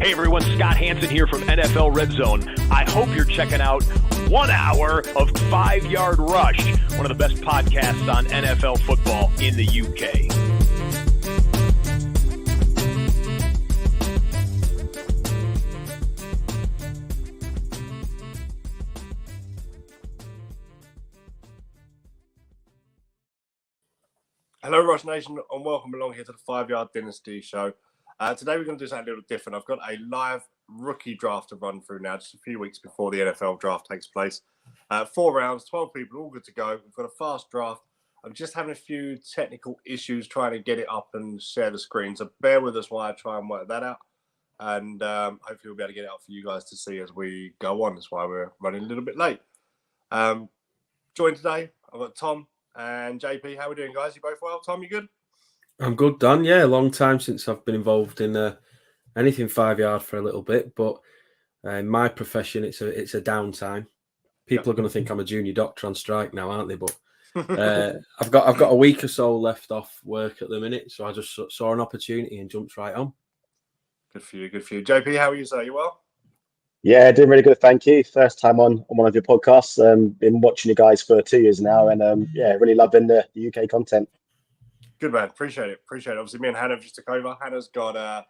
Hey everyone, Scott Hansen here from NFL Red Zone. I hope you're checking out 1 hour of 5 Yard Rush, one of the best podcasts on NFL football in the UK. Hello, Rush Nation, and welcome along here to the 5 Yard Dynasty Show. Today we're going to do something a little different. I've got a live rookie draft to run through now, just a few weeks before the NFL draft takes place. 4 rounds, 12 people, all good to go. We've got a fast draft. I'm just having a few technical issues trying to get it up and share the screen, so bear with us while I try and work that out. And hopefully we'll be able to get it up for you guys to see as we go on. That's why we're running a little bit late. Joined today, I've got Tom and JP. How are we doing, guys? You both well? Tom, you good? I'm good, Dan. Yeah, a long time since I've been involved in anything 5 yard for a little bit, but in my profession, it's a downtime. People are going to think I'm a junior doctor on strike now, aren't they? But I've got a week or so left off work at the minute, so I just saw an opportunity and jumped right on. Good for you. Good for you, JP. How are you, sir? You well? Yeah, doing really good, thank you. First time on one of your podcasts. Been watching you guys for 2 years now, and really loving the UK content. Good, man. Appreciate it. Obviously, me and Hannah just took over. Hannah's got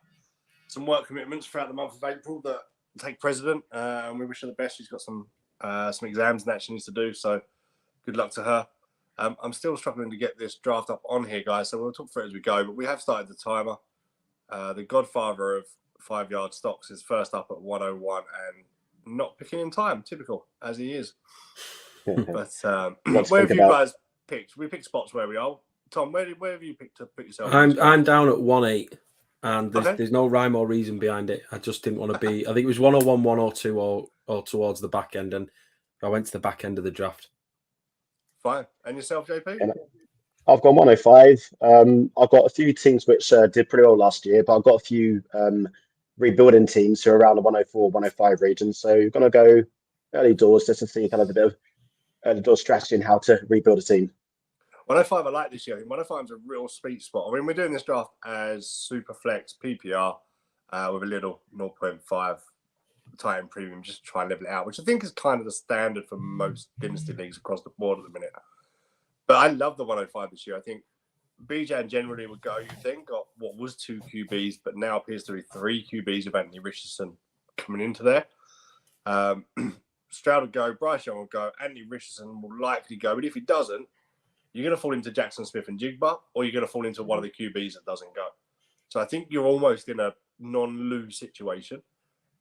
some work commitments throughout the month of April that take precedent, and we wish her the best. She's got some exams and that she needs to do, so good luck to her. I'm still struggling to get this draft up on here, guys, so we'll talk through it as we go, but we have started the timer. The godfather of 5 Yard stocks is first up at 101 and not picking in time, typical, as he is. But where have you guys picked? We picked spots where we are. Tom, where have you picked to put yourself? I'm down at 1-8, and there's no rhyme or reason behind it. I just didn't want to be. I think it was 101, 102, or towards the back end, and I went to the back end of the draft. Fine. And yourself, JP? I've got 105. I've got a few teams which did pretty well last year, but I've got a few rebuilding teams who are around the 104, 105 region. So you're going to go early doors just to see kind of a bit of early door strategy and how to rebuild a team. 105 I like this year. I think 105 is a real sweet spot. I mean, we're doing this draft as super flex PPR with a little 0.5 time premium just to try and level it out, which I think is kind of the standard for most dynasty leagues across the board at the minute. But I love the 105 this year. I think Bijan generally would go, you think, got what was 2 QBs, but now appears to be 3 QBs with Anthony Richardson coming into there. Stroud would go, Bryce Young will go, Anthony Richardson will likely go, but if he doesn't, you're going to fall into Jackson Smith and Jigba, or you're going to fall into one of the QBs that doesn't go. So I think you're almost in a non-lose situation.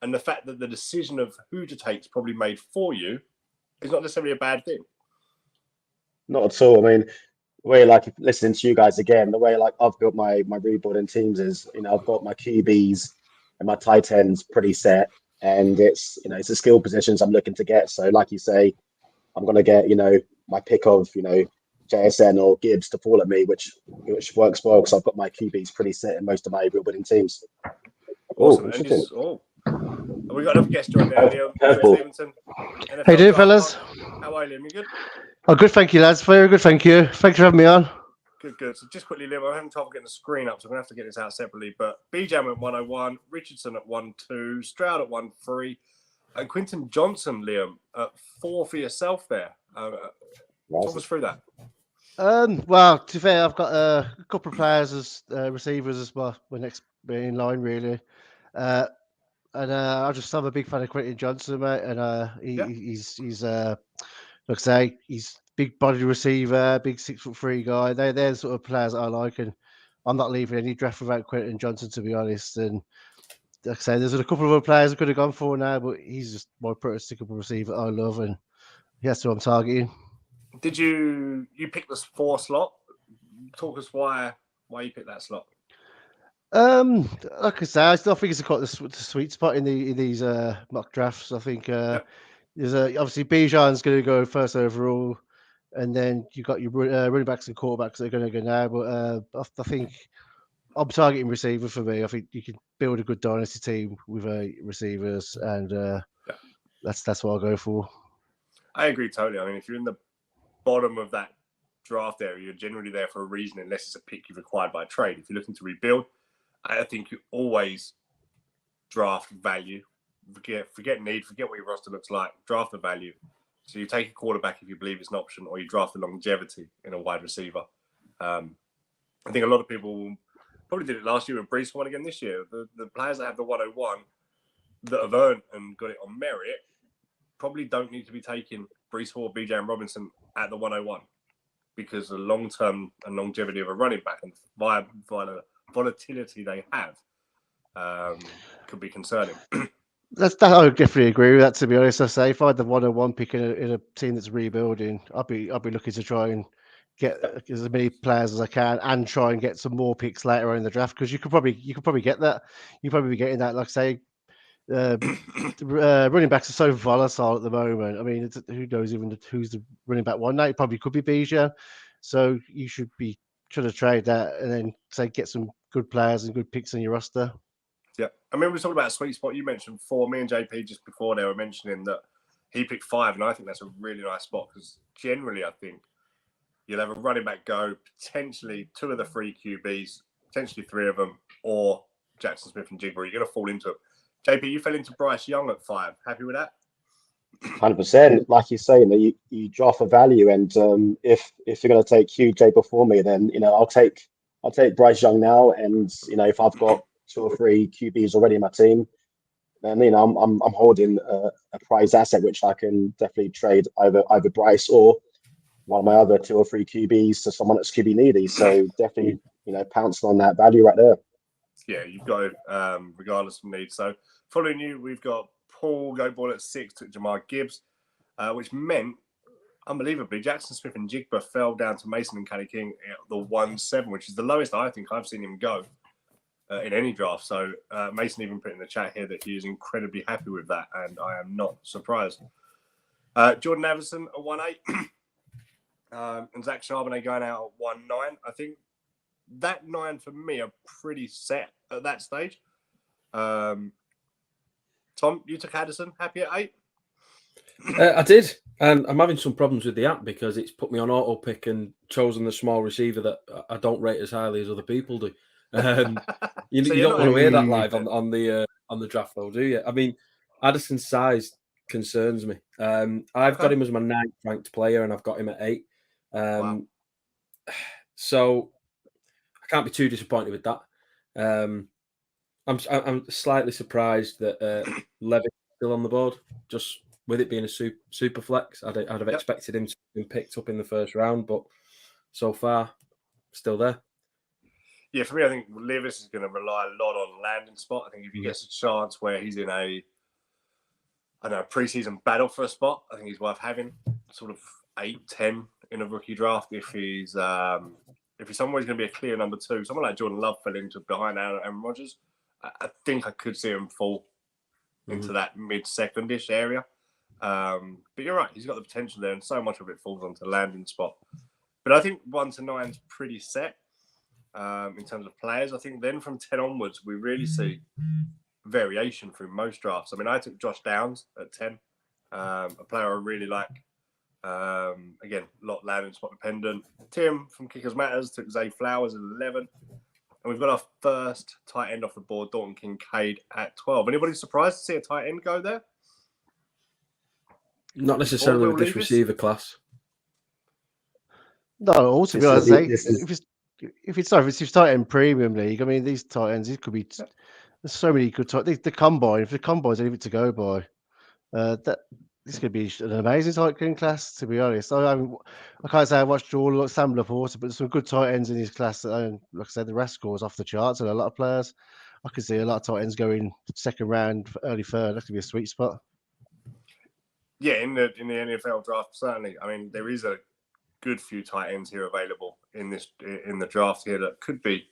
And the fact that the decision of who to take is probably made for you is not necessarily a bad thing. Not at all. I mean, the way listening to you guys again, the way I've built my rebuilding teams is, I've got my QBs and my tight ends pretty set, and it's the skill positions I'm looking to get. So like you say, I'm going to get, my pick of, JSN or Gibbs to fall at me, which works well because I've got my QBs pretty set in most of my rebuilding teams. Awesome. We got another guest joining now, Liam Stevenson. How you doing, fellas? How are you, Liam? You good? Oh, good, thank you, lads. Very good, thank you. Thanks for having me on. Good. So just quickly, Liam, I'm having trouble getting the screen up, so I'm going to have to get this out separately. But Bijan at 101, Richardson at 1-2, Stroud at 1-3, and Quinton Johnson, Liam, at 4 for yourself there. Talk us through that. Well, to be fair, I've got a couple of players as receivers as well. We're next in line, really. And I just am a big fan of Quentin Johnson, mate. And he's like I say, he's big body receiver, big 6'3" guy. They're the sort of players that I like, and I'm not leaving any draft without Quentin Johnson, to be honest. And like I say, there's a couple of other players I could have gone for now, but he's just my prototypical receiver I love, and that's who I'm targeting. Did you pick this 4 slot? Talk us why you picked that slot. Like I say, I still think it's quite the sweet spot in these mock drafts. I think there's obviously Bijan's going to go first overall, and then you got your running backs and quarterbacks that are going to go now. But I think I'm targeting receiver for me. I think you can build a good dynasty team with receivers, and that's what I'll go for. I agree totally. I mean, if you're in the bottom of that draft area, you're generally there for a reason, unless it's a pick you've acquired by trade. If you're looking to rebuild, I think you always draft value. Forget need. Forget what your roster looks like. Draft the value. So you take a quarterback if you believe it's an option, or you draft the longevity in a wide receiver. I think a lot of people probably did it last year with Brees Hall again this year. The players that have the 101 that have earned and got it on merit probably don't need to be taking Brees Hall, BJ and Robinson at the 101 because the long-term and longevity of a running back and volatility they have could be concerning. I would definitely agree with that. To be honest, I say if I had the 101 pick in a team that's rebuilding, I'd be looking to try and get as many players as I can and try and get some more picks later on in the draft because you could probably get that. You'd probably be getting that, like say, running backs are so volatile at the moment. I mean, who knows even who's the running back one night? It probably could be Bijan. So you should be trying to trade that and then say get some good players and good picks on your roster. Yeah, I mean, we were talking about a sweet spot. You mentioned 4. Me and JP just before they were mentioning that he picked 5, and I think that's a really nice spot because generally I think you'll have a running back go, potentially 2 of the 3 QBs, potentially 3 of them, or Jackson Smith and Jigba. You're going to fall into it. JP, you fell into Bryce Young at 5. Happy with that? 100%. Like you say, you draft for value, and if you're going to take QJ before me, then I'll take Bryce Young now, and if I've got 2 or 3 QBs already in my team, then I'm holding a prize asset which I can definitely trade either Bryce or one of my other 2 or 3 QBs to someone that's QB needy. So definitely pouncing on that value right there. Yeah, you've got it regardless of need. So following you, we've got Paul go ball at 6, took Jahmyr Gibbs, which meant unbelievably Jackson Smith and Jigba fell down to Mason and Kenny King at the 1-7, which is the lowest I think I've seen him go in any draft. So Mason even put in the chat here that he is incredibly happy with that, and I am not surprised. Jordan Addison at 1-8, and Zach Charbonnet going out at 1-9. I think that 9 for me are pretty set at that stage. Tom, you took Addison, happy at 8? I did, and I'm having some problems with the app because it's put me on auto pick and chosen the small receiver that I don't rate as highly as other people do. You don't want to hear that live on the draft, though, do you? I mean, Addison's size concerns me. I've got him as my 9th ranked player, and I've got him at 8. Wow. So I can't be too disappointed with that. I'm slightly surprised that Levitt is still on the board, just with it being a super flex. I'd have expected him to be picked up in the first round, but so far, still there. Yeah, for me, I think Levis is going to rely a lot on landing spot. I think if he gets a chance where he's in a preseason battle for a spot, I think he's worth having sort of 8-10 in a rookie draft. If he's somewhere he's going to be a clear number 2, someone like Jordan Love fell into behind Aaron Rodgers, I think I could see him fall into that mid-secondish area. But you're right, he's got the potential there, and so much of it falls onto landing spot. But I think 1-9 is pretty set in terms of players. I think then from 10 onwards, we really see variation through most drafts. I mean, I took Josh Downs at 10, a player I really like. Again, a lot landing spot dependent. Tim from Kickers Matters took Zay Flowers at 11. And we've got our first tight end off the board, Dalton Kincaid at 12. Anybody surprised to see a tight end go there? Not necessarily with this receiver class. No, to be honest, if it's tight end premium league, I mean, these tight ends, it could be. There's so many good tight. The combine, if the combine's anything to go by, this could be an amazing tight end class. To be honest, I can't say I watched all like Sam Laporta, but there's some good tight ends in this class. That, like I said, the rest scores off the charts, and a lot of players. I could see a lot of tight ends going second round, early third. That could be a sweet spot. Yeah, in the NFL draft, certainly. I mean, there is a good few tight ends here available in the draft here that could be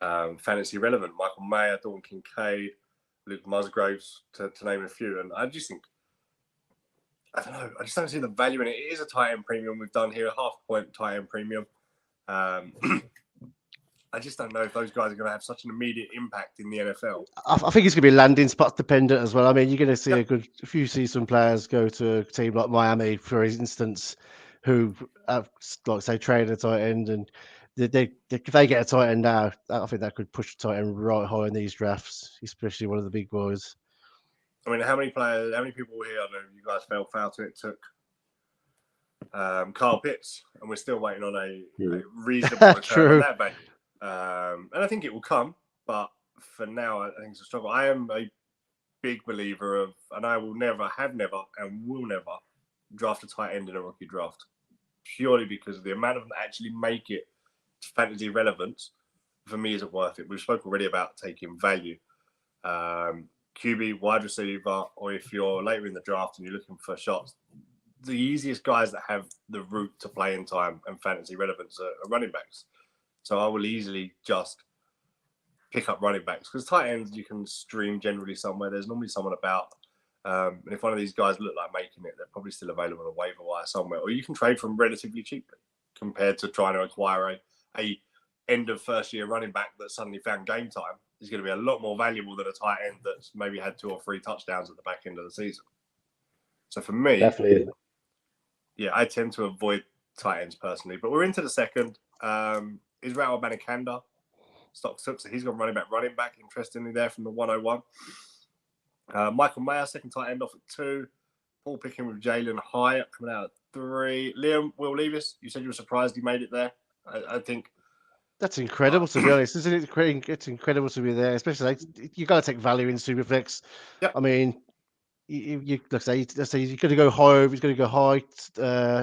fantasy relevant. Michael Mayer, Dalton Kincaid, Luke Musgraves, to name a few. And I just think, I don't know, I just don't see the value in it. It is a tight end premium we've done here, a half-point tight end premium. I just don't know if those guys are going to have such an immediate impact in the NFL. I think it's going to be landing spots dependent as well. I mean, you're going to see a few seasoned players go to a team like Miami, for instance, who have, like say, traded a tight end, and if they get a tight end now, I think that could push the tight end right high in these drafts, especially one of the big boys. I mean, how many people here, I know you guys fell foul to it, took Carl Pitts, and we're still waiting on a reasonable return on that value. And I think it will come, but for now, I think it's a struggle. I am a big believer of, and I will never, and will never draft a tight end in a rookie draft, purely because of the amount of them that actually make it to fantasy relevance. For me, isn't worth it. We've spoken already about taking value. QB, wide receiver, or if you're later in the draft and you're looking for shots, the easiest guys that have the route to playing time and fantasy relevance are running backs. So I will easily just pick up running backs, because tight ends you can stream generally somewhere. There's normally someone about. And if one of these guys look like making it, they're probably still available on a waiver wire somewhere. Or you can trade from relatively cheaply compared to trying to acquire a end of first year running back that suddenly found game time. Is going to be a lot more valuable than a tight end that's maybe had 2 or 3 touchdowns at the back end of the season. So for me, Definitely. Yeah, I tend to avoid tight ends personally. But we're into the second. Israel Abanikanda, stock took, so he's got running back, interestingly, there from the 101. Michael Mayer, second tight end off at 2. Paul picking with Jalen Hyatt coming out at 3. Liam, Will Levis, you said you were surprised he made it there. I think that's incredible, to be honest, isn't it? It's incredible to be there, especially you got to take value in Superflex. Yep. I mean, let's say he's going to go high. He's going to go high.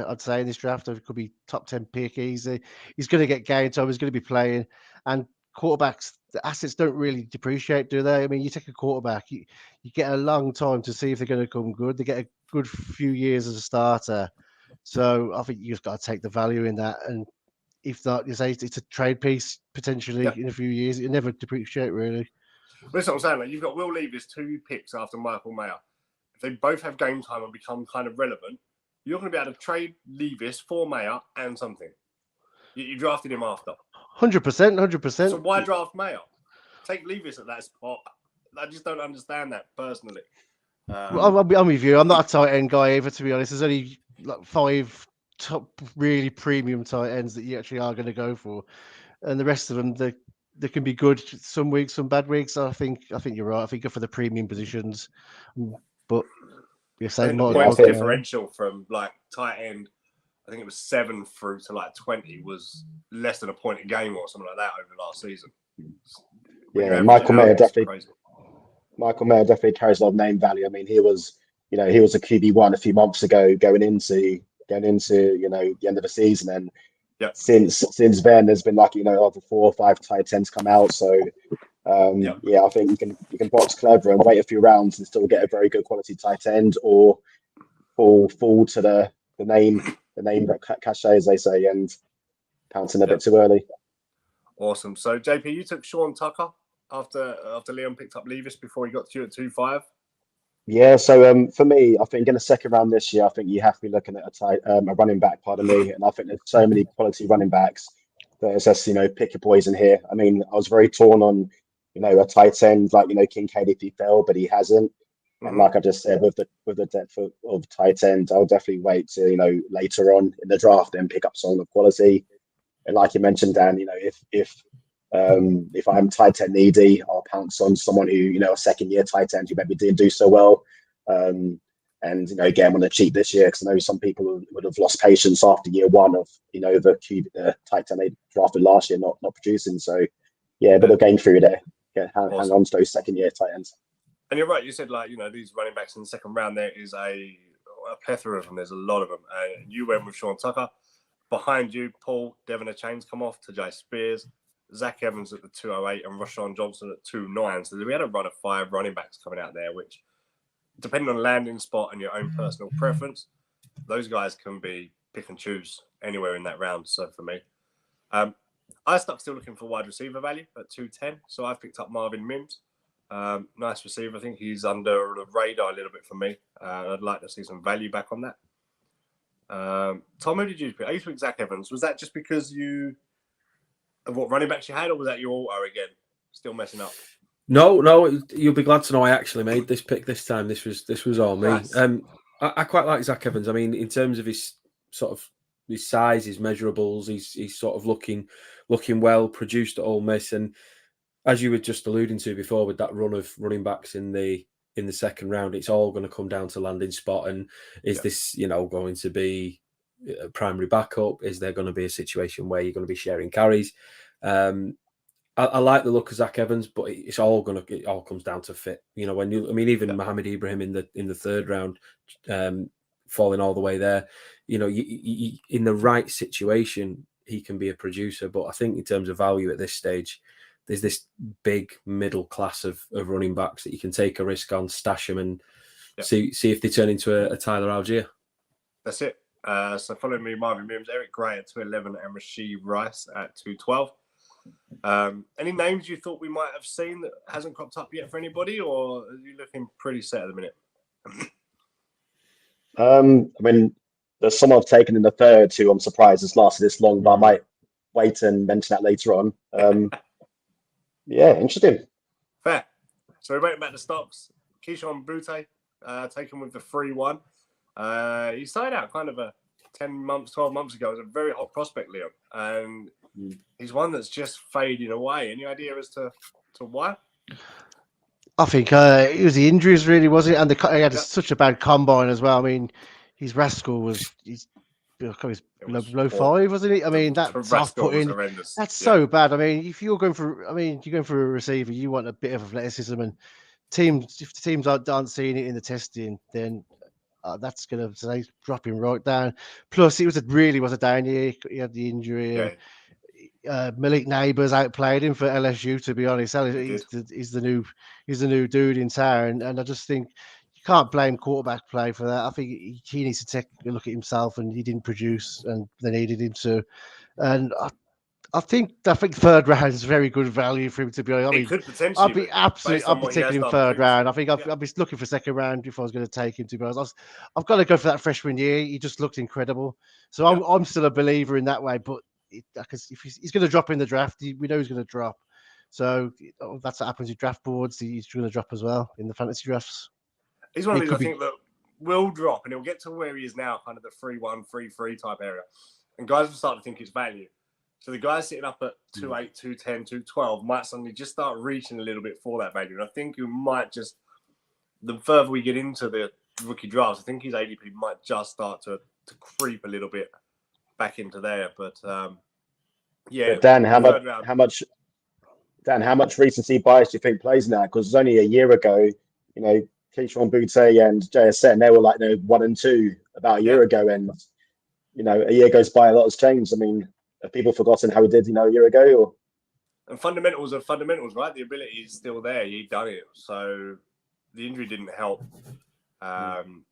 I'd say in this draft, it could be top 10 pick easy. He's going to get game time. He's going to be playing, and quarterbacks, the assets don't really depreciate, do they? I mean, you take a quarterback, you get a long time to see if they're going to come good. They get a good few years as a starter. So I think you just got to take the value in that. And if not, you say it's a trade piece potentially in a few years. It never depreciate, really. That's what I'm saying. Like, you've got Will Levis 2 picks after Michael Mayer. If they both have game time and become kind of relevant, you're going to be able to trade Levis for Mayer and something. You drafted him after. 100%. So why draft Mayer? Take Levis at that spot. I just don't understand that personally. Well, I'm with you. I'm not a tight end guy either, to be honest. There's only like 5 top really premium tight ends that you actually are going to go for, and the rest of them they can be good some weeks, some bad weeks. I think you're right. I think go for the premium positions, but you're saying more differential from like tight end. I think it was 7 through to like 20 was less than a point a game or something like that over last season. Yeah, Michael Mayer definitely carries a lot of name value. I mean, he was a QB1 a few months ago going into the end of the season, and since then there's been over 4 or 5 tight ends come out. So I think you can box clever and wait a few rounds and still get a very good quality tight end, or fall to the name cachet, as they say, and pouncing a bit too early. Awesome. So JP, you took Sean Tucker after Liam picked up Levis before he got to you at 2.5. Yeah, so for me, I think in the second round this year, I think you have to be looking at a running back, and I think there's so many quality running backs that it's just, pick your poison here. I mean, I was very torn on, a tight end like, Kincaid if he fell, but he hasn't. Mm-hmm. And like I just said, with the depth of tight end, I'll definitely wait to, later on in the draft and pick up someone of quality. And like you mentioned, Dan, if I'm tight end needy, I'll pounce on someone who, a second year tight end who maybe didn't do so well. And, again, on the cheap this year, because I know some people would have lost patience after year 1 of, the tight end they drafted last year not producing. So, yeah, a bit of game through there. Yeah, hang on to those second year tight ends. And you're right. You said, these running backs in the second round, there is a plethora of them. There's a lot of them. And you went with Sean Tucker. Behind you, Paul, Devin Chains come off, Tajay Spears, Zach Evans at the 208, and Rashawn Johnson at 2.9. So we had a run of 5 running backs coming out there, which, depending on landing spot and your own personal preference, those guys can be pick and choose anywhere in that round. So for me, I stuck still looking for wide receiver value at 2.10. So I've picked up Marvin Mims. Nice receiver. I think he's under the radar a little bit for me. I'd like to see some value back on that. Tom, who did you pick? I used to pick Zach Evans. Was that just because of what running backs you had, or was that your auto again? Still messing up? No, you'll be glad to know I actually made this pick this time. This was all me. Nice. I quite like Zach Evans. I mean, in terms of his sort of his size, his measurables. He's sort of looking well, produced at Ole Miss, and as you were just alluding to before, with that run of running backs in the second round, it's all going to come down to landing spot. And is this, going to be a primary backup? Is there going to be a situation where you're going to be sharing carries? I like the look of Zach Evans, but it all comes down to fit. Even Mohamed Ibrahim in the third round, falling all the way there. You, in the right situation, he can be a producer. But I think in terms of value at this stage, there's this big middle class of running backs that you can take a risk on, stash them, and see if they turn into a Tyler Algier. That's it. So following me, Marvin Mims, Eric Gray at 211, and Rasheed Rice at 212. Any names you thought we might have seen that hasn't cropped up yet for anybody, or are you looking pretty set at the minute? There's some I've taken in the third who I'm surprised has lasted this long, but I might wait and mention that later on. Interesting. Fair. So we're waiting back to stocks. Keyshawn Butte, taken with the 3-1. He started out kind of 12 months ago as a very hot prospect, Liam. And he's one that's just fading away. Any idea as to why? I think it was the injuries, really, was it? And he had such a bad combine as well. I mean, his RAS score was low 5, wasn't it? I mean, that's off-putting. That's so bad. I mean, if you're going for a receiver, you want a bit of athleticism, and if the teams aren't seeing it in the testing, then that's going to drop him right down. Plus, it really was a down year. He had the injury. Malik Neighbours outplayed him for LSU. To be honest, he's the new dude in town, and I just think you can't blame quarterback play for that. I think he needs to take a look at himself, and he didn't produce, and they needed him to. And I think third round is very good value for him, to be honest. I'd be taking him third round. I think I'd be looking for second round if I was going to take him, to be honest. I've got to go for that freshman year. He just looked incredible. So I'm still a believer in that way. But because if he's going to drop in the draft, we know he's going to drop. So that's what happens with draft boards. He's going to drop as well in the fantasy drafts. He's one of these, I think, that will drop, and he'll get to where he is now, kind of the 3-1, 3-3 type area. And guys will start to think it's value. So the guys sitting up at 2.8, 2.10, 2.12 might suddenly just start reaching a little bit for that value. And I think you might just, the further we get into the rookie drafts, I think his ADP might just start to creep a little bit back into there. But Dan, how much recency bias do you think plays now? Because only a year ago, Keyshawn Butte and JSN, they were like 1 and 2 about a year ago, and a year goes by, a lot has changed. I mean, have people forgotten how he did, a year ago? Or? And fundamentals are fundamentals, right? The ability is still there. He'd done it, so the injury didn't help. And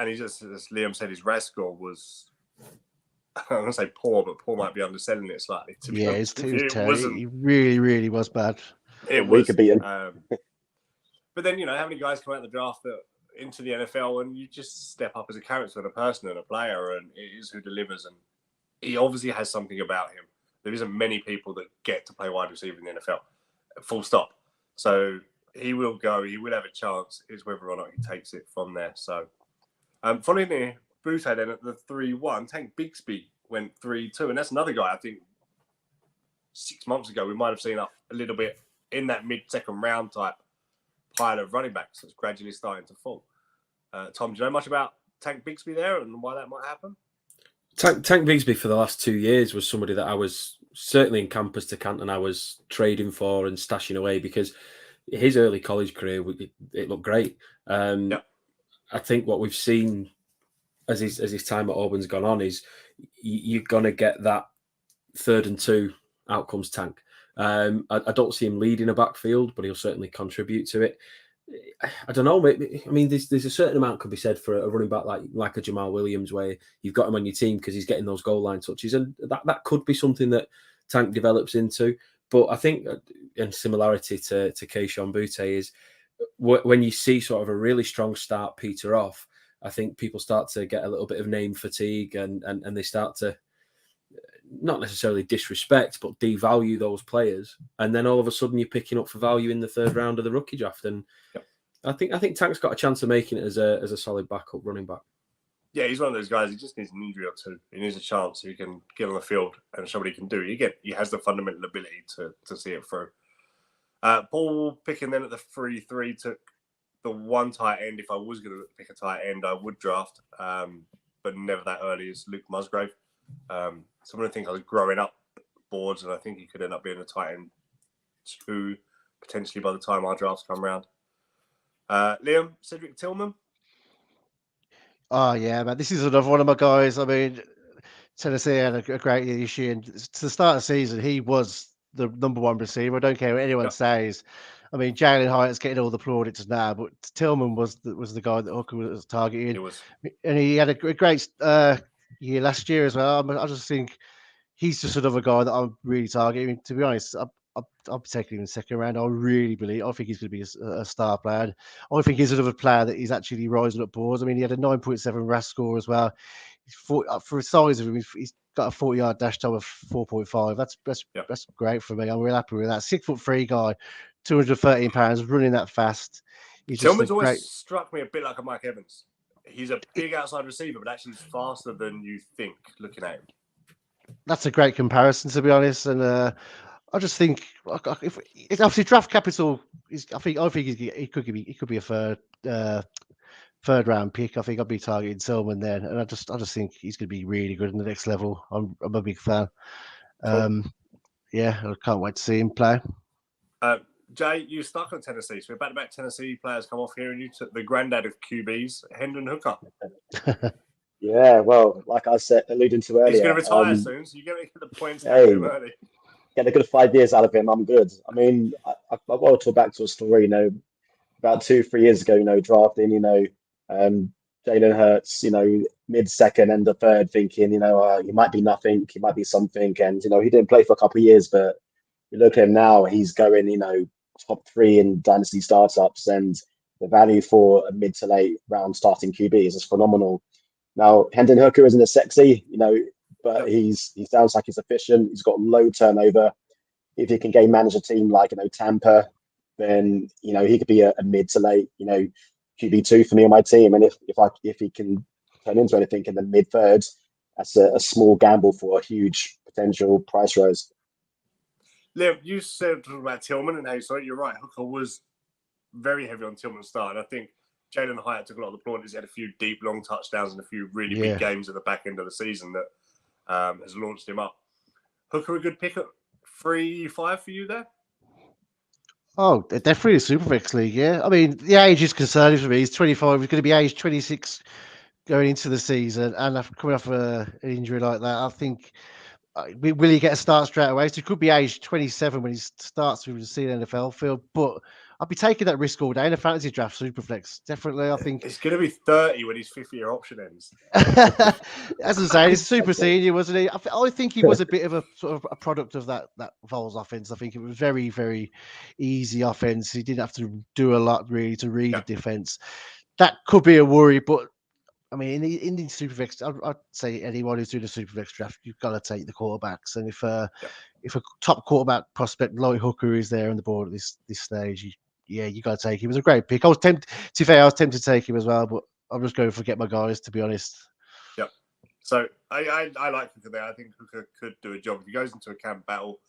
he just, as Liam said, his RAS score was, I'm going to say poor, but poor might be underselling it slightly. It's terrible. He really, really was bad. We could be in. But then, how many guys come out of the draft into the NFL, and you just step up as a character and a person and a player, and it is who delivers. And he obviously has something about him. There isn't many people that get to play wide receiver in the NFL, full stop. So he will go. He will have a chance. It's whether or not he takes it from there. So following the Butte then at the 3-1, Tank Bigsby went 3-2. And that's another guy I think 6 months ago we might have seen up a little bit in that mid-second round type pile of running backs that's gradually starting to fall. Tom, do you know much about Tank Bigsby there and why that might happen? Tank Bigsby for the last 2 years was somebody that I was certainly in campus to Canton I was trading for and stashing away because his early college career, it looked great. I think what we've seen as his time at Auburn's gone on is you're going to get that 3rd and 2 outcomes Tank. I don't see him leading a backfield, but he'll certainly contribute to it. I don't know. I mean, there's a certain amount could be said for a running back like a Jamal Williams, where you've got him on your team because he's getting those goal line touches, and that could be something that Tank develops into. But I think, in similarity to Keyshawn Butte, is when you see sort of a really strong start peter off, I think people start to get a little bit of name fatigue, and they start to not necessarily disrespect, but devalue those players. And then all of a sudden you're picking up for value in the 3rd round of the rookie draft. And I think Tank's got a chance of making it as a solid backup running back. Yeah, he's one of those guys. He just needs an injury or two. He needs a chance. He can get on the field and show what he can do. He has the fundamental ability to see it through. Paul picking then at the 3-3 took the one tight end. If I was going to pick a tight end, I would draft, but never that early. Is Luke Musgrave. Someone I think I was growing up boards, and I think he could end up being a tight end 2 potentially by the time our drafts come around. Liam, Cedric Tillman. Oh yeah, man, this is another one of my guys. I mean, Tennessee had a great year this year, and to the start of the season, he was the number one receiver. I don't care what anyone says. I mean, Jalen Hyatt's getting all the plaudits now, but Tillman was the guy that Hooker was targeting. He was, and he had a great year last year as well. I just think he's just another guy that I'm really targeting. To be honest, I'll be taking him in the second round. I think he's going to be a star player. I think he's another player that he's actually rising up boards. I mean, he had a 9.7 RAS score as well. For the size of him, he's got a 40-yard dash time of 4.5. That's great for me. I'm really happy with that. 6'3" guy, 213 pounds, running that fast. Tillman's always struck me a bit like a Mike Evans. He's a big outside receiver, but actually he's faster than you think looking at him. That's a great comparison, to be honest. And I just think if obviously draft capital is, I think he could be a third round pick. I think I'd be targeting Tillman then, and I just think he's going to be really good in the next level. I'm a big fan. Cool. Yeah, I can't wait to see him play. Jay, you stuck on Tennessee, so we're back-to-back Tennessee players come off here, and you took the granddad of QBs, Hendon Hooker. Yeah, well, like I said, alluding to earlier, he's going to retire soon, so you're going to get the points early. Get a good 5 years out of him. I'm good. I mean, I will talk back to a story. About 2-3 years ago, drafting, Jalen Hurts, mid-second, end of third, thinking, he might be nothing, he might be something, and he didn't play for a couple of years, but you look at him now, he's going, top 3 in dynasty startups, and the value for a mid to late round starting QB is just phenomenal. Now, Hendon Hooker isn't as sexy, but he sounds like he's efficient. He's got low turnover. If he can game manage a team like Tampa, then he could be a mid to late QB2 for me on my team. And if he can turn into anything in the mid thirds, that's a small gamble for a huge potential price rise. Liam, you said about Tillman and how you saw it. You're right. Hooker was very heavy on Tillman's start, and I think Jalen Hyatt took a lot of the plaudits. He had a few deep, long touchdowns and a few really big games at the back end of the season that has launched him up. Hooker, a good pick at 3-5 for you there? Oh, definitely a Superflex league, yeah. I mean, the age is concerning for me. He's 25. He's going to be age 26 going into the season, and coming off an injury like that, I think, will he get a start straight away? So he could be age 27 when he starts with the NFL field, but I'd be taking that risk all day in a fantasy draft, Superflex. Definitely, I think. It's going to be 30 when his 5th-year option ends. As I say, he's super senior, wasn't he? I think he was a bit of a sort of a product of that Vols offense. I think it was very, very easy offense. He didn't have to do a lot really to read the defense. That could be a worry, but I mean, in the Superflex, I'd say anyone who's doing a Superflex draft, you've got to take the quarterbacks. And if a top quarterback prospect like Hooker is there on the board at this stage, you got to take him. It was a great pick. I was tempted to take him as well, but I'm just going to forget my guys, to be honest. Yep. So I like Hooker there. I think Hooker could do a job. If he goes into a camp battle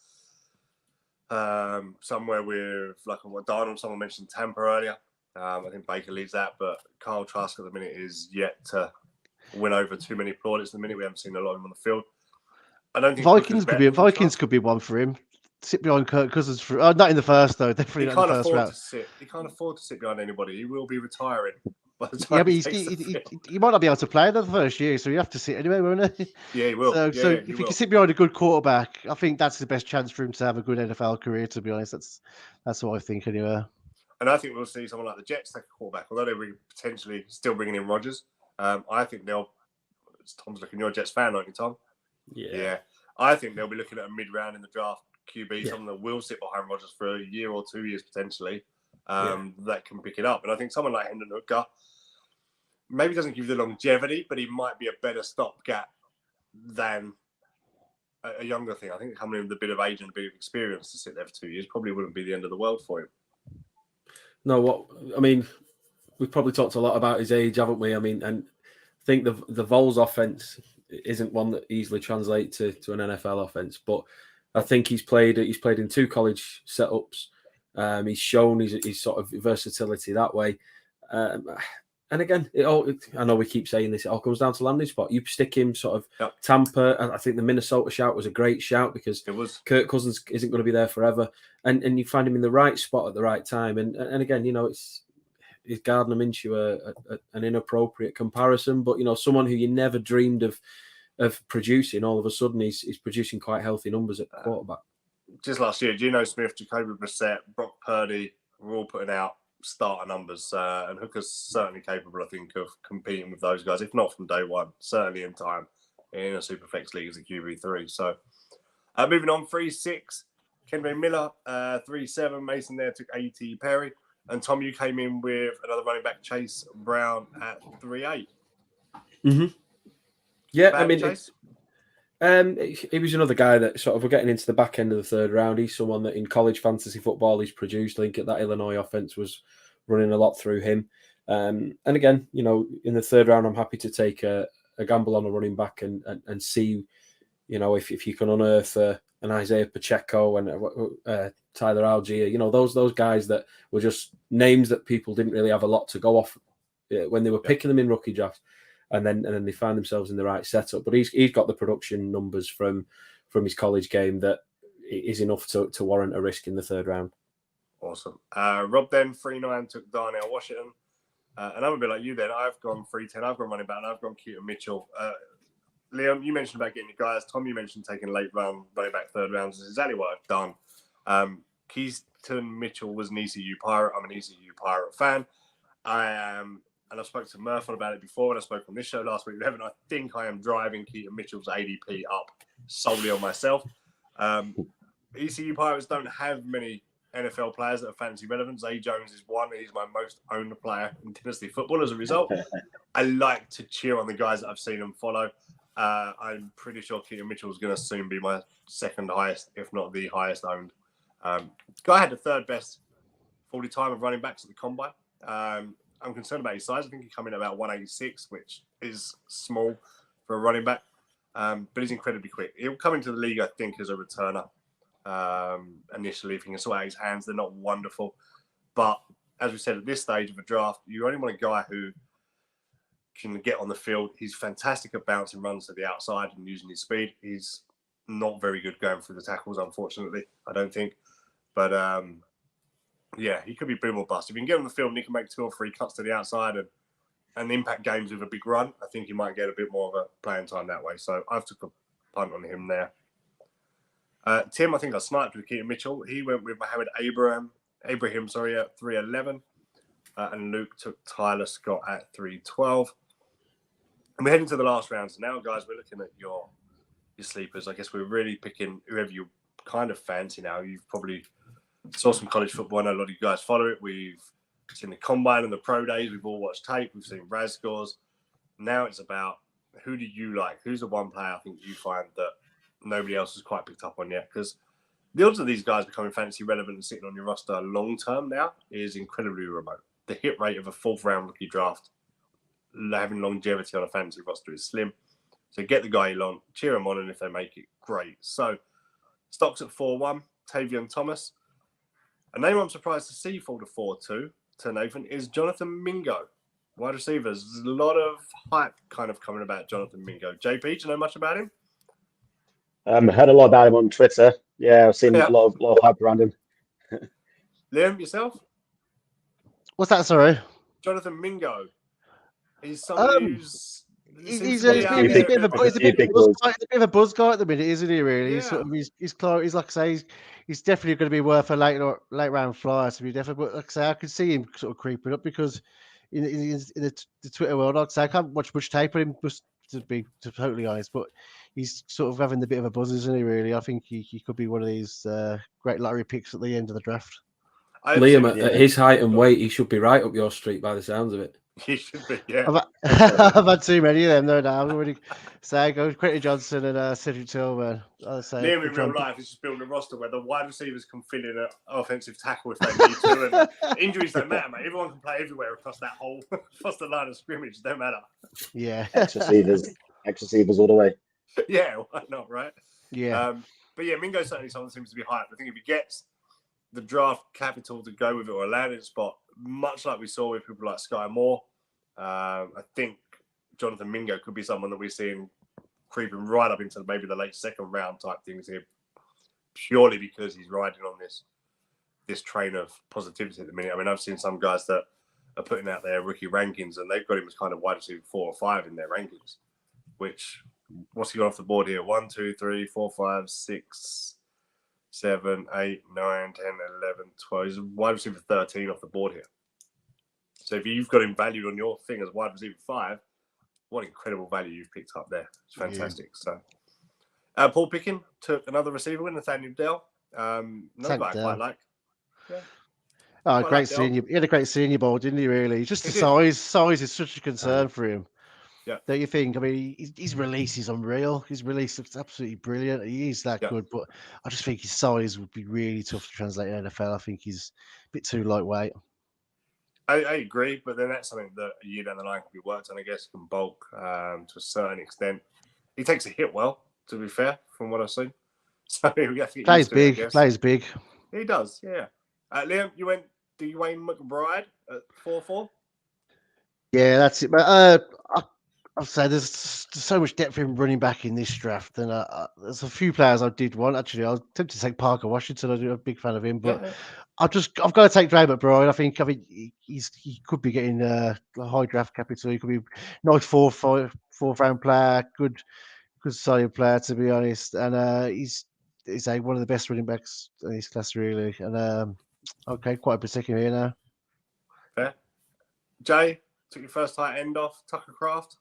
somewhere with, like what Darnold, someone mentioned Tampa earlier. I think Baker leads that, but Kyle Trask at the minute is yet to win over too many plaudits. At the minute, we haven't seen a lot of him on the field. I don't think Vikings could be one for him. Sit behind Kirk Cousins for not in the first though. Definitely not in the first round. He can't afford to sit behind anybody. He will be retiring by the Yeah, time but he might not be able to play the first year, so you have to sit anyway, won't he? Yeah, he will. So if he can sit behind a good quarterback, I think that's the best chance for him to have a good NFL career. To be honest, that's what I think anyway. And I think we'll see someone like the Jets take a quarterback, although they're potentially still bringing in Rodgers. I think Tom's looking, you're a Jets fan, aren't you, Tom? Yeah. I think they'll be looking at a mid-round in the draft QB, someone that will sit behind Rodgers for a year or 2 years potentially, that can pick it up. And I think someone like Hendon Hooker maybe doesn't give you the longevity, but he might be a better stopgap than a younger thing. I think coming in with a bit of age and a bit of experience to sit there for 2 years probably wouldn't be the end of the world for him. No, we've probably talked a lot about his age, haven't we? I mean, and think the Vols offense isn't one that easily translates to an NFL offense, but I think he's played in 2 college setups. He's shown his sort of versatility that way. And again, I know we keep saying this, it all comes down to landing spot. You stick him sort of Tampa. I think the Minnesota shout was a great shout because Kirk Cousins isn't going to be there forever. And you find him in the right spot at the right time. And again, is Gardner Minshew an inappropriate comparison? But, someone who you never dreamed of producing, all of a sudden he's producing quite healthy numbers at quarterback. Just last year, Geno Smith, Jacoby Brissett, Brock Purdy were all putting out starter numbers, and Hooker's certainly capable, I think, of competing with those guys, if not from day one, certainly in time in a Superflex league as a QB3. So, moving on, 3-6, Kendra Miller, 3-7, Mason there took A.T. Perry, and Tom, you came in with another running back, Chase Brown, at 3-8. Mm-hmm. Yeah, Bad I mean, Chase? He was another guy that sort of we're getting into the back end of the third round. He's someone that in college fantasy football he's produced. I think that Illinois offense was running a lot through him. And again, in the third round, I'm happy to take a gamble on a running back and see, if you can unearth an Isaiah Pacheco and Tyler Algier, those guys that were just names that people didn't really have a lot to go off when they were picking them in rookie drafts. And then they find themselves in the right setup. But he's got the production numbers from his college game that is enough to warrant a risk in the third round. Awesome. Rob then, 3-9, took Darnell Washington. And I'm a bit like you then. I've gone 3-10. I've gone running back, and I've gone Keaton Mitchell. Liam, you mentioned about getting your guys. Tom, you mentioned taking late round running back third rounds. This is exactly what I've done. Keaton Mitchell was an ECU Pirate. I'm an ECU Pirate fan. And I spoke to Murph about it before, and I spoke on this show last week. And I think I am driving Keaton Mitchell's ADP up solely on myself. ECU Pirates don't have many NFL players that are fantasy relevant. Zay Jones is one. He's my most owned player in Dynasty football. As a result, I like to cheer on the guys that I've seen them follow. I'm pretty sure Keaton Mitchell is going to soon be my second highest, if not the highest owned. Guy had the third best 40 time of running backs at the combine. I'm concerned about his size. I think he came in at about 186, which is small for a running back, but he's incredibly quick. He'll come into the league, I think, as a returner initially. If he can sort out his hands, they're not wonderful. But as we said, at this stage of a draft, you only want a guy who can get on the field. He's fantastic at bouncing runs to the outside and using his speed. He's not very good going through the tackles, unfortunately, I don't think. But yeah, he could be boom or bust. If you can get on the field and he can make 2 or 3 cuts to the outside and impact games with a big run, I think he might get a bit more of a playing time that way. So I've took a punt on him there. Tim, I think I sniped with Keaton Mitchell. He went with Mohamed Abraham, at 3-11. And Luke took Tyler Scott at 3-12. And we're heading to the last rounds now, guys. We're looking at your sleepers. I guess we're really picking whoever you kind of fancy now. You've probably saw some college football. I know a lot of you guys follow it. We've seen the combine and the pro days. We've all watched tape. We've seen RAS scores. Now it's about who do you like? Who's the one player I think you find that nobody else has quite picked up on yet? Because the odds of these guys becoming fantasy relevant and sitting on your roster long term now is incredibly remote. The hit rate of a 4th round rookie draft, having longevity on a fantasy roster, is slim. So get the guy you want, cheer him on, and if they make it, great. So stocks at 4-1, Tavion Thomas. A name I'm surprised to see fall to 4-2 to Nathan is Jonathan Mingo, wide receivers. There's a lot of hype kind of coming about Jonathan Mingo. JP, do you know much about him? I heard a lot about him on Twitter. Yeah, I've seen a lot of hype around him. Liam, yourself? What's that? Sorry. Jonathan Mingo. He's somebody who's... He's a bit of a buzz guy at the minute, isn't he? Really, Yeah. He's like I say, he's definitely going to be worth a late round flyer to be definitely. But like I say, I could see him sort of creeping up because in the Twitter world, like I say, I can't watch much tape on him, just to be totally honest. But he's sort of having a bit of a buzz, isn't he? Really, I think he could be one of these great lottery picks at the end of the draft. Liam, at his height and weight, he should be right up your street by the sounds of it. You should be, yeah. I've had too many of them, though. Now I'm already saying go Quentin Johnson and Cedric Tillman. I'll say Liam in real life is just building a roster where the wide receivers can fill in an offensive tackle if they need to, and injuries don't matter, mate. Everyone can play everywhere across that whole across the line of scrimmage. Don't matter. Yeah, X receivers all the way. Yeah, why not, right? yeah. But yeah, Mingo's certainly someone that seems to be hyped. I think if he gets the draft capital to go with it or a landing spot, much like we saw with people like Sky Moore, I think Jonathan Mingo could be someone that we're seeing creeping right up into maybe the late second round type things here, purely because he's riding on this train of positivity at the minute. I mean, I've seen some guys that are putting out their rookie rankings and they've got him as kind of wide receiver 4 or 5 in their rankings, which, what's he got off the board here? 1, 2, 3, 4, 5, 6, 7, 8, 9, 10, 11, 12. He's a wide receiver 13 off the board here. So if you've got him valued on your thing as wide receiver 5, what incredible value you've picked up there. It's fantastic. Yeah. So Paul Pickin took another receiver win, Nathaniel Dell. Another guy I quite like. Yeah. Oh, great senior. He had a great senior ball, didn't he, really? Just the size. Size is such a concern for him. Yeah. Don't you think? I mean, his release is unreal. His release looks absolutely brilliant. He is that good, but I just think his size would be really tough to translate in NFL. I think he's a bit too lightweight. I agree, but then that's something that a year down the line can be worked on, I guess, can bulk to a certain extent. He takes a hit well, to be fair, from what I've seen. So we have to plays big. Plays big. He does, yeah. Liam, you went Dwayne McBride at 4-4? Yeah, that's it. But I'll say there's so much depth in running back in this draft, and there's a few players I did want. Actually, I was tempted to take Parker Washington. I'm a big fan of him, but I've got to take Dwayne McBride. I think he could be getting a high draft capital. He could be nice fourth round player, good solid player, to be honest. And he's like one of the best running backs in his class, really. And okay, quite a particular here now. Fair. Jay, took your first tight end off, Tucker Kraft.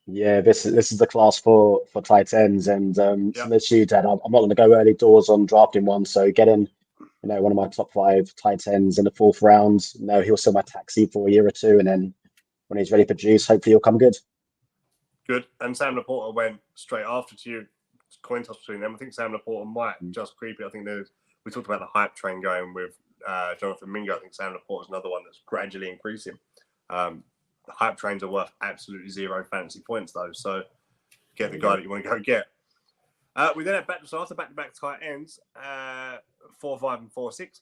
Yeah, this is the class for tight ends, and similar to you, Dad, I'm not going to go early doors on drafting one. So getting, one of my top 5 tight ends in the 4th round. He'll sell my taxi for a year or two, and then when he's ready for juice, hopefully he'll come good. Good. And Sam Laporta went straight after to you. Coin toss between them. I think Sam Laporta might just creep it. I think we talked about the hype train going with Jonathan Mingo. I think Sam Laporta is another one that's gradually increasing. The hype trains are worth absolutely 0 fantasy points, though. So get the guy that you want to go get. We then had back-to-back tight ends, 4-5 and 4-6,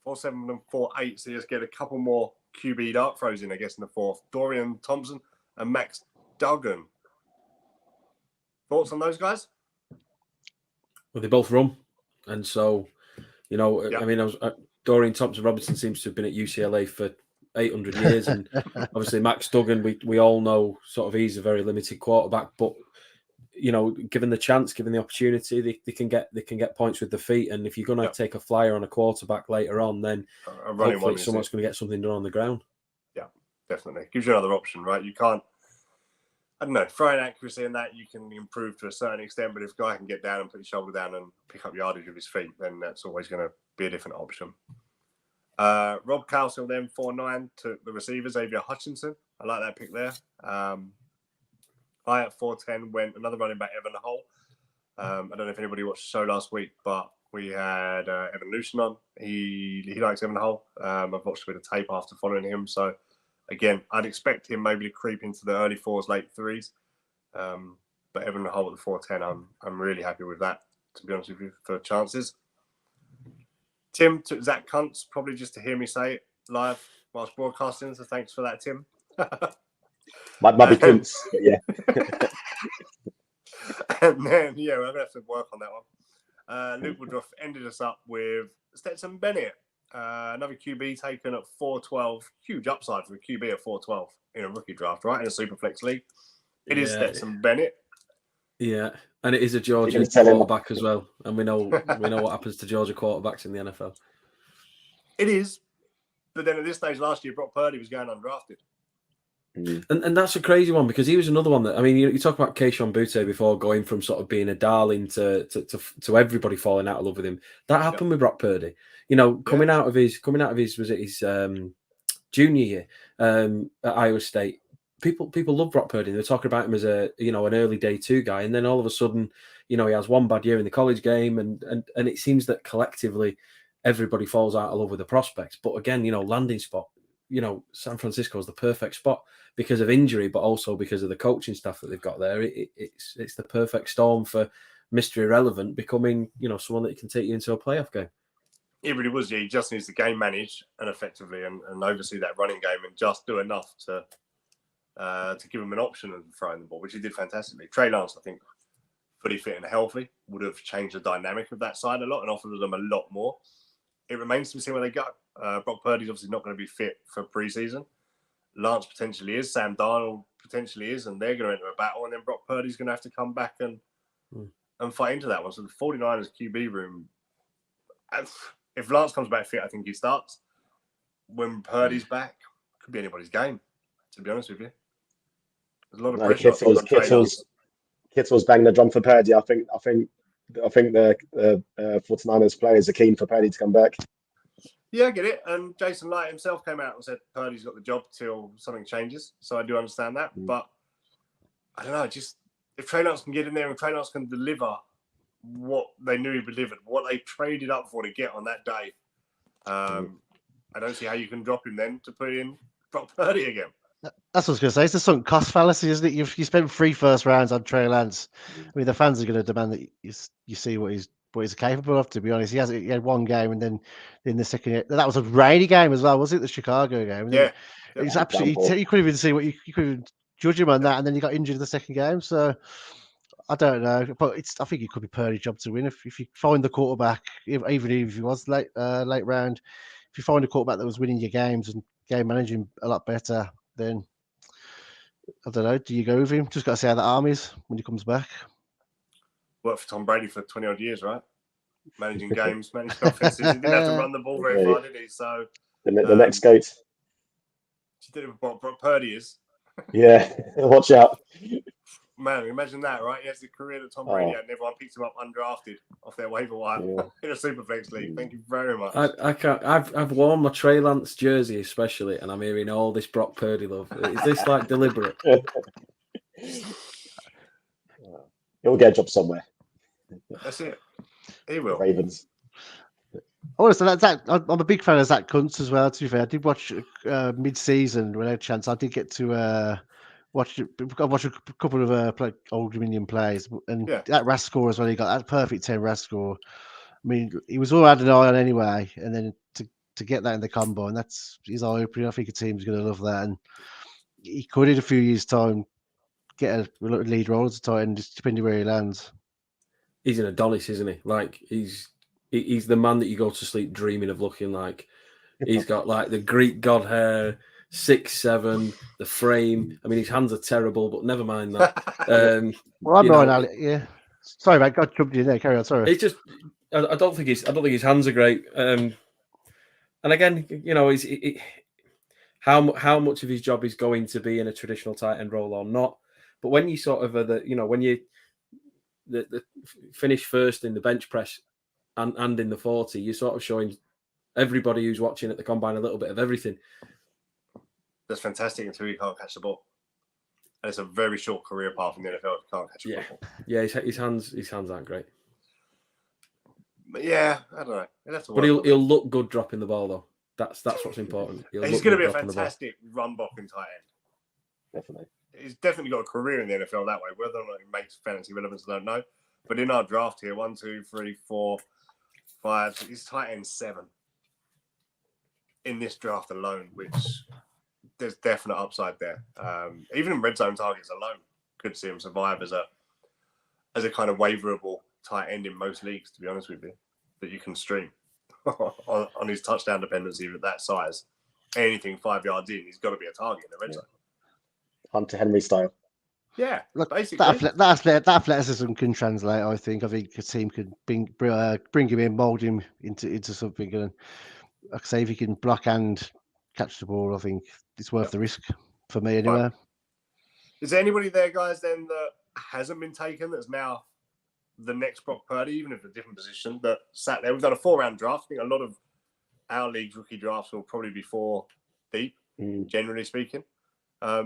4-7 and 4-8. So you just get a couple more QB dart throws in, I guess, in the 4th. Dorian Thompson and Max Duggan. Thoughts on those guys? Well, they both run, and so I mean, Dorian Thompson-Robinson seems to have been at UCLA for 800 years, and obviously Max Duggan, we all know sort of he's a very limited quarterback, but given the chance, given the opportunity, they can get points with the feet, and if you're going to take a flyer on a quarterback later on, then hopefully someone's going to get something done on the ground. Yeah, definitely gives you another option, right? You can't, I don't know, throwing accuracy in that you can improve to a certain extent, but if a guy can get down and put his shoulder down and pick up yardage with his feet, then that's always going to be a different option. Rob Cowsill then 4-9 took the receiver Xavier Hutchinson. I like that pick there. I at 4-10 went another running back, Evan Hull. I don't know if anybody watched the show last week, but we had Evan Lucien on. He likes Evan Hull. I've watched a bit of tape after following him. So again, I'd expect him maybe to creep into the early 4s, late 3s. But Evan Hull at the 4-10, I'm really happy with that, to be honest with you, for chances. Tim took Zach Kuntz, probably just to hear me say it live whilst broadcasting. So thanks for that, Tim. Might be Kuntz, but yeah. And then, we're going to have to work on that one. Luke Woodruff ended us up with Stetson Bennett, another QB taken at 4-12. Huge upside for a QB at 4-12 in a rookie draft, right? In a Superflex league. It is Stetson Bennett. Yeah, and it is a Georgia quarterback as well, and we know what happens to Georgia quarterbacks in the NFL. It is, but then at this stage last year, Brock Purdy was going undrafted. And that's a crazy one, because he was another one that, I mean, you talk about Kayshon Boutte before going from sort of being a darling to everybody falling out of love with him. That happened with Brock Purdy. Coming out of his was it his junior year at Iowa State. People love Brock Purdy. They're talking about him as an early day 2 guy, and then all of a sudden, he has one bad year in the college game, and it seems that collectively everybody falls out of love with the prospects. But again, landing spot, San Francisco is the perfect spot because of injury, but also because of the coaching staff that they've got there. It's the perfect storm for Mr. Irrelevant becoming, someone that can take you into a playoff game. It really was. Yeah, he just needs to game manage and effectively and oversee that running game and just do enough to give him an option of throwing the ball, which he did fantastically. Trey Lance, I think, fully fit and healthy, would have changed the dynamic of that side a lot and offered them a lot more. It remains to be seen where they go. Brock Purdy's obviously not going to be fit for preseason. Lance potentially is. Sam Darnold potentially is, and they're going to enter a battle, and then Brock Purdy's going to have to come back and fight into that one. So the 49ers QB room, if Lance comes back fit, I think he starts. When Purdy's back, could be anybody's game, to be honest with you. There's a lot of pressure. Kittle's banging the drum for Purdy. I think the 49ers players are keen for Purdy to come back. Yeah, I get it. And Jason Light himself came out and said Purdy's got the job till something changes. So I do understand that. But I don't know, just if Trey Lance can get in there and Trey Lance can deliver what they knew he delivered, what they traded up for to get on that day, I don't see how you can drop him then to put in Brock Purdy again. That's what I was going to say. It's the sunk cost fallacy, isn't it? You spent 3 first rounds on Trey Lance. I mean, the fans are going to demand that you see what he's capable of. To be honest, he had one game, and then in the second, that was a rainy game as well, was it? The Chicago game. And yeah, it's absolutely. You couldn't even see what you couldn't even judge him on that, and then he got injured in the second game. So I don't know, but I think it could be Purdy's job to win if you find the quarterback, even if he was late round. If you find a quarterback that was winning your games and game managing a lot better, then I don't know. Do you go with him? Just got to see how the arm is when he comes back. Worked for Tom Brady for 20 odd years, right? Managing games, managing offenses. He didn't have to run the ball very far, did he? So the next GOAT. She did it with what Purdy is. Yeah, watch out. Man, imagine that, right? He has the career that Tom Brady had, and everyone picks him up undrafted off their waiver wire in a Superflex league. Thank you very much. I can't. I've worn my Trey Lance jersey especially, and I'm hearing all this Brock Purdy love. Is this like deliberate? He'll get a job somewhere. That's it. He will. Ravens. Honestly, I'm a big fan of Zach Kuntz as well. To be fair, I did watch mid-season when I had a chance. I did get to watch a couple of Old Dominion plays, and that RAS score as well. He got that perfect 10 RAS score. I mean, he was all I had an eye on anyway, and then to get that in the combo, and that's his eye opening. I think a team's going to love that, and he could in a few years' time get a lead role as a tight end, just depending where he lands. He's an Adonis, isn't he? Like he's the man that you go to sleep dreaming of looking like. He's got like the Greek god hair, 6'7", the frame. I mean, his hands are terrible, but never mind that. Well, I'm not Alex. Yeah, sorry, mate. Got jumped in there. Carry on. Sorry. It's just I don't think his hands are great. And again, how much of his job is going to be in a traditional tight end role or not? But when you sort of when you the finish first in the bench press and in the 40, you're sort of showing everybody who's watching at the combine a little bit of everything. That's fantastic until you can't catch the ball. And it's a very short career path in the NFL if you can't catch a football. Yeah, his hands aren't great. But yeah, I don't know. But he'll look good dropping the ball though. That's what's important. He's going to be a fantastic run blocking tight end. Definitely. He's definitely got a career in the NFL that way. Whether or not it makes fantasy relevance, I don't know. But in our draft here, 1, 2, 3, 4, 5, he's tight end 7 in this draft alone, which there's definite upside there. Even in red zone targets alone, could see him survive as a kind of waiverable tight end in most leagues, to be honest with you, that you can stream on his touchdown dependency at that size. Anything 5 yards in, he's got to be a target in the red zone. Hunter Henry style. Yeah, look, basically. That athleticism can translate. I think a team could bring him in, mold him into something. And like I say, if he can block and catch the ball, I think it's worth the risk for me anyway. Right. Is there anybody there, guys, then that hasn't been taken that's now the next Brock Purdy, even if a different position, that sat there? We've done a 4-round draft. I think a lot of our league's rookie drafts will probably be 4 deep, generally speaking.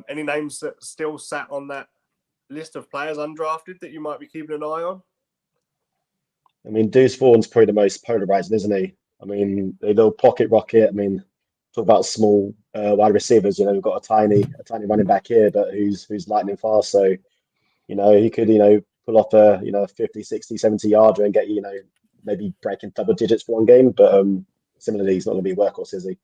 Any names that still sat on that list of players undrafted that you might be keeping an eye on? I mean, Deuce Vaughan's probably the most polarizing, isn't he? I mean, the little pocket rocket. I mean, talk about small wide receivers. We've got a tiny running back here, but who's lightning fast. So, he could, pull off a 50, 60, 70 yarder and get maybe breaking double digits for one game. But similarly, he's not going to be a workhorse, is he?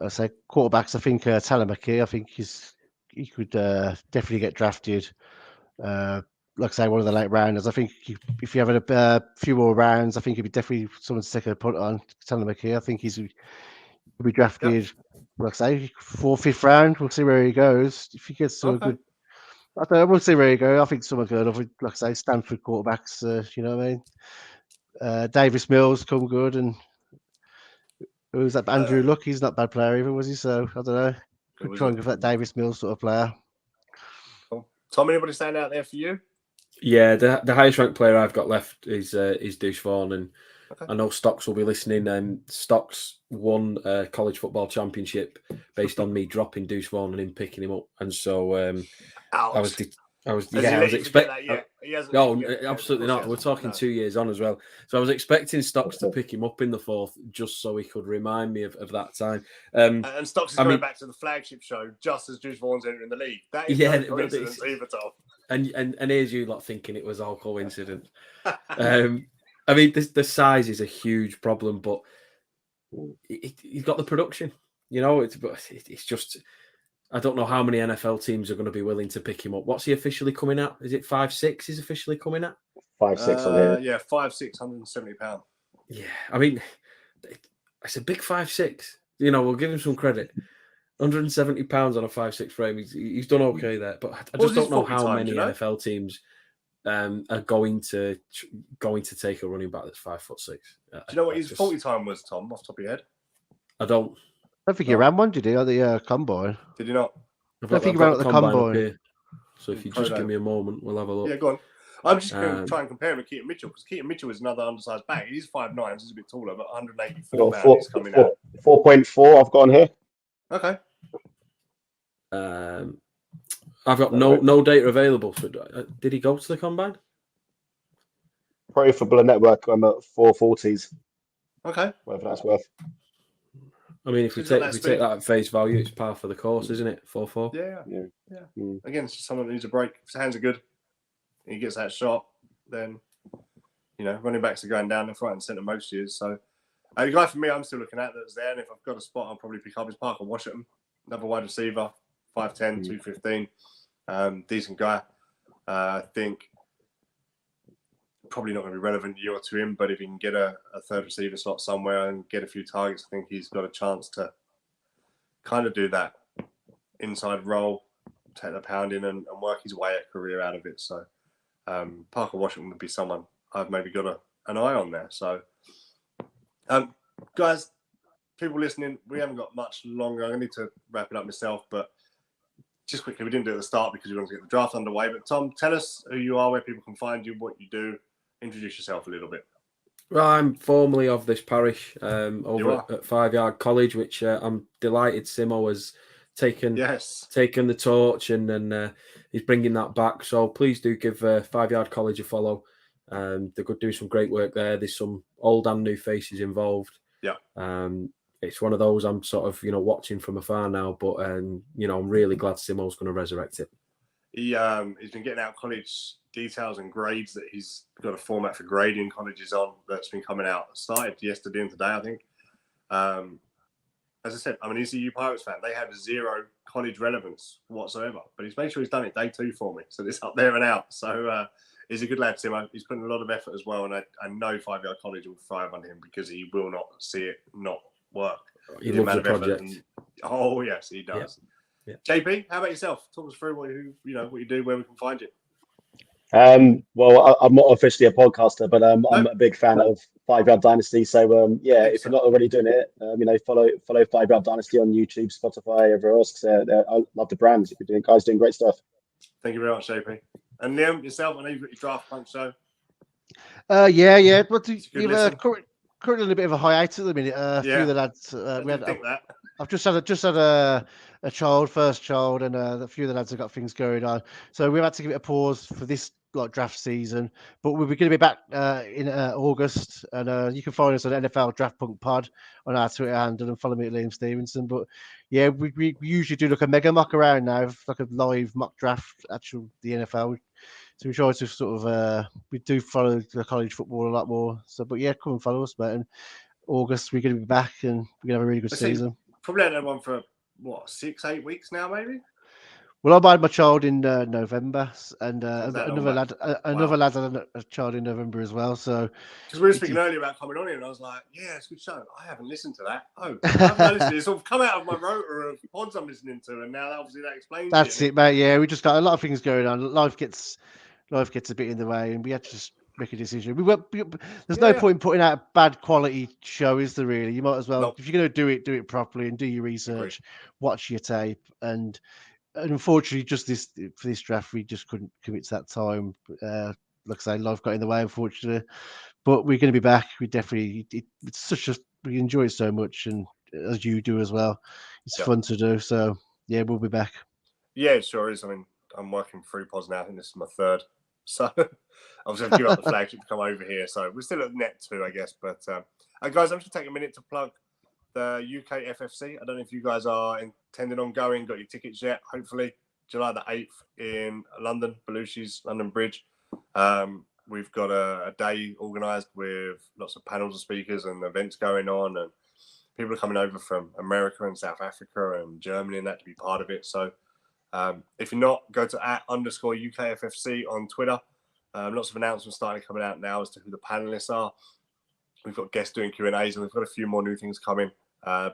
I say quarterbacks. I think Tyler McKee. I think he could definitely get drafted. Like I say, one of the late rounders. I think if you have a few more rounds, I think he'd be definitely someone to take a punt on. Tyler McKee. I think he'll be drafted. Like I say, 4th, 5th round. We'll see where he goes. If he gets to a good, I don't know. We'll see where he goes. I think someone good. Like I say, Stanford quarterbacks. You know what I mean? Davis Mills come good, and who's that? Andrew Luck. He's not a bad player either, was he? So I don't know. Could try and give that Davis Mills sort of player. Cool. Tom, anybody stand out there for you? Yeah, the highest ranked player I've got left is Deuce Vaughn, and I know Stocks will be listening. Stocks won a college football championship based on me dropping Deuce Vaughn and him picking him up, and so I was expecting. No, absolutely not. We're talking 2 years on as well, so I was expecting Stocks to pick him up in the 4th just so he could remind me of that time. And Stocks is going back to the flagship show just as Deuce Vaughn's entering the league. That is no coincidence either, Tom. And here's you lot thinking it was all coincidence. I mean, the size is a huge problem, but he's got the production. It's just I don't know how many NFL teams are going to be willing to pick him up. What's he officially coming at? Is it 5'6"? He's officially coming at 5'6" on here. Yeah, 5'6", 170 pounds. Yeah, I mean, it's a big 5'6". We'll give him some credit. 170 pounds on a 5'6" frame. He's done okay there, but I just don't know how many NFL teams are going to take a running back that's 5'6". Do you know what his 40 time was, Tom? Off the top of your head, I don't think he ran one, did he? At the combine? Did he not? I think he ran at the combine. So if you just give me a moment, we'll have a look. Yeah, go on. I'm just going to try and compare him with Keaton Mitchell, because Keaton Mitchell is another undersized back. He's 5'9", so he's a bit taller, but 184 pounds coming out. 4.4 I've got on here. Okay. I've got no data available. So did he go to the combine? Pro Football Network, I'm at 440s. Okay. Whatever that's worth. I mean, if we take that at face value, it's par for the course, isn't it? 4.4. Yeah. Again, it's just someone that needs a break. If his hands are good, and he gets that shot, then running backs are going down left, right, and centre most years. So the guy for me, I'm still looking at that's there, and if I've got a spot, I'll probably pick up his Parker Washington, another wide receiver, 5'10", 215, decent guy. I think probably not going to be relevant a year or two in, but if he can get a third receiver slot somewhere and get a few targets, I think he's got a chance to kind of do that inside role, take the pounding and work his way a career out of it. So Parker Washington would be someone I've maybe got an eye on there. So guys, people listening, we haven't got much longer. I need to wrap it up myself, but just quickly, we didn't do it at the start because we wanted to get the draft underway. But Tom, tell us who you are, where people can find you, what you do. Introduce yourself a little bit. Well, I'm formerly of this parish over at 5 Yard College, which I'm delighted Simo has taken the torch and then he's bringing that back. So please do give 5 Yard College a follow. They're doing some great work there. There's some old and new faces involved. Yeah. It's one of those I'm sort of watching from afar now, but I'm really glad Simo's going to resurrect it. He's been getting out college details and grades that he's got a format for grading colleges on that's been coming out. Started yesterday and today, I think. As I said, I'm an ECU Pirates fan. They have zero college relevance whatsoever, but he's made sure he's done it day 2 for me. So it's up there and out. So he's a good lad, Simo. He's putting a lot of effort as well, and I know 5 Yard College will thrive under him because he will not see it not work. He loves the project. Oh yes, he does. Yeah. JP, how about yourself? Talk us through what you do, where we can find you. Well, I'm not officially a podcaster, but I'm a big fan of 5 Yard Dynasty. So if you're not already doing it, follow 5 Yard Dynasty on YouTube, Spotify, everywhere else. I love the brand. You're guys doing great stuff. Thank you very much, JP. And Liam, yourself, I know you've got your draft punch show. Yeah. What do you currently on a bit of a hiatus at the minute. A few of the lads, I've just had a first child, and a few of the lads have got things going on. So we've had to give it a pause for this draft season. But we're going to be back in August, and you can find us on NFL Draft Punk Pod on our Twitter handle and follow me at Liam Stevenson. But yeah, we usually do like a mega mock around now, like a live mock draft, the NFL. So we try to sort of we do follow the college football a lot more. So, but yeah, come and follow us, mate. In August we're going to be back, and we're going to have a really good season. Probably had one for 6-8 weeks now, maybe. Well, I had my child in November, and another lad had a child in November as well. So, because we were speaking earlier about coming on here, and I was like, "Yeah, it's a good show." I haven't listened to that. I haven't listened. It's sort of come out of my rotor of pods I'm listening to, and now obviously that explains. That's it, mate. Yeah, we just got a lot of things going on. Life gets a bit in the way, and we had to just make a decision. There's no point in putting out a bad quality show, is there? Really, you might as well, if you're going to do it properly and do your research, watch your tape, and unfortunately, just for this draft, we just couldn't commit to that time. Like I say, life got in the way, unfortunately. But we're going to be back. We definitely, we enjoy it so much, and as you do as well, it's fun to do. So yeah, we'll be back. Yeah, it sure is. I mean, I'm working 3 pods now. I think this is my 3rd. So obviously I've given up the flagship to come over here. So we're still at net 2, I guess. But guys, I'm just taking a minute to plug the UK FFC. I don't know if you guys are intending on going, got your tickets yet. Hopefully July the 8th in London, Belushi's London Bridge. We've got a day organised with lots of panels of speakers and events going on, and people are coming over from America and South Africa and Germany and that to be part of it. So if you're not, go to @_UKFFC on Twitter. Lots of announcements starting coming out now as to who the panelists are. We've got guests doing Q&As, and we've got a few more new things coming.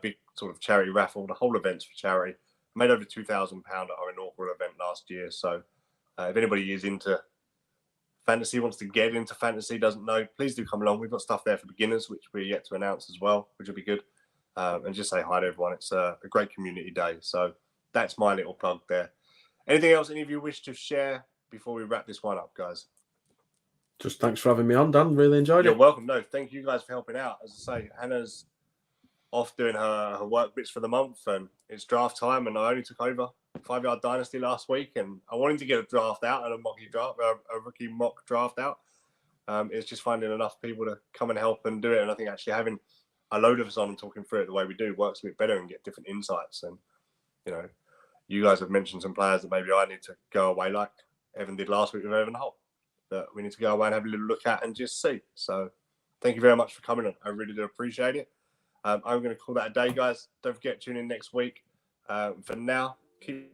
Big sort of charity raffle. The whole event's for charity. Made over £2,000 at our inaugural event last year. So if anybody is into fantasy, wants to get into fantasy, doesn't know, please do come along. We've got stuff there for beginners, which we're yet to announce as well, which will be good. And just say hi to everyone. It's a great community day. So that's my little plug there. Anything else any of you wish to share before we wrap this one up, guys? Just thanks for having me on, Dan. Really enjoyed it. You're welcome. No, thank you guys for helping out. As I say, Hannah's off doing her work bits for the month, and it's draft time, and I only took over 5 Yard Dynasty last week, and I wanted to get a draft out and a rookie mock draft out. It's just finding enough people to come and help and do it, and I think actually having a load of us on and talking through it the way we do works a bit better and get different insights. And you guys have mentioned some players that maybe I need to go away, like Evan did last week with Evan Holt, that we need to go away and have a little look at and just see. So thank you very much for coming on. I really do appreciate it. I'm going to call that a day, guys. Don't forget to tune in next week. For now, keep